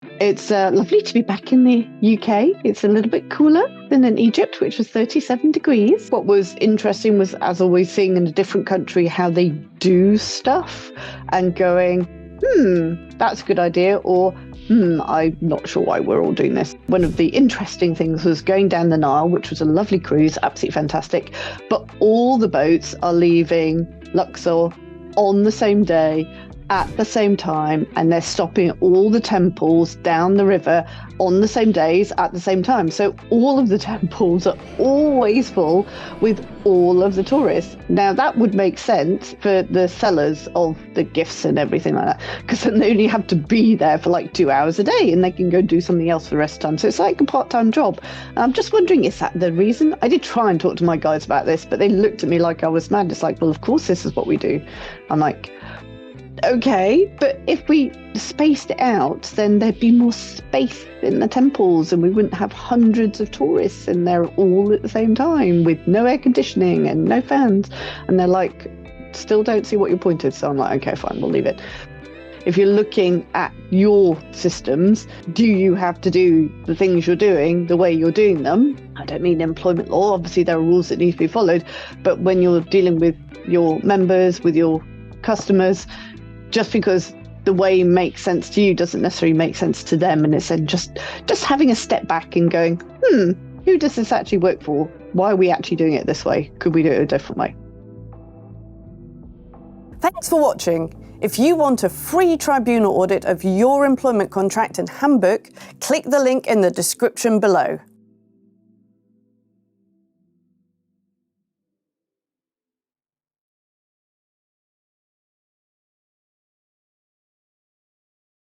It's lovely to be back in the UK. It's a little bit cooler than in Egypt, which was 37 degrees. What was interesting was, as always, seeing in a different country how they do stuff and going, that's a good idea, or I'm not sure why we're all doing this. One of the interesting things was going down the Nile, which was a lovely cruise, absolutely fantastic, but all the boats are leaving Luxor on the same day, at the same time, and they're stopping at all the temples down the river on the same days at the same time. So all of the temples are always full with all of the tourists. Now that would make sense for the sellers of the gifts and everything like that, because then they only have to be there for like 2 hours a day and they can go do something else for the rest of the time. So it's like a part-time job. I'm just wondering, is that the reason? I did try and talk to my guys about this, but they looked at me like I was mad. It's like, well, of course this is what we do. I'm like, okay, but if we spaced it out, then there'd be more space in the temples and we wouldn't have hundreds of tourists in there all at the same time with no air conditioning and no fans. And they're like, still don't see what your point is. So I'm like, okay, fine, we'll leave it. If you're looking at your systems, do you have to do the things you're doing the way you're doing them? I don't mean employment law. Obviously, there are rules that need to be followed. But when you're dealing with your members, with your customers, just because the way makes sense to you doesn't necessarily make sense to them. And it's just having a step back and going, who does this actually work for? Why are we actually doing it this way? Could we do it a different way? Thanks for watching. If you want a free tribunal audit of your employment contract and handbook, click the link in the description below.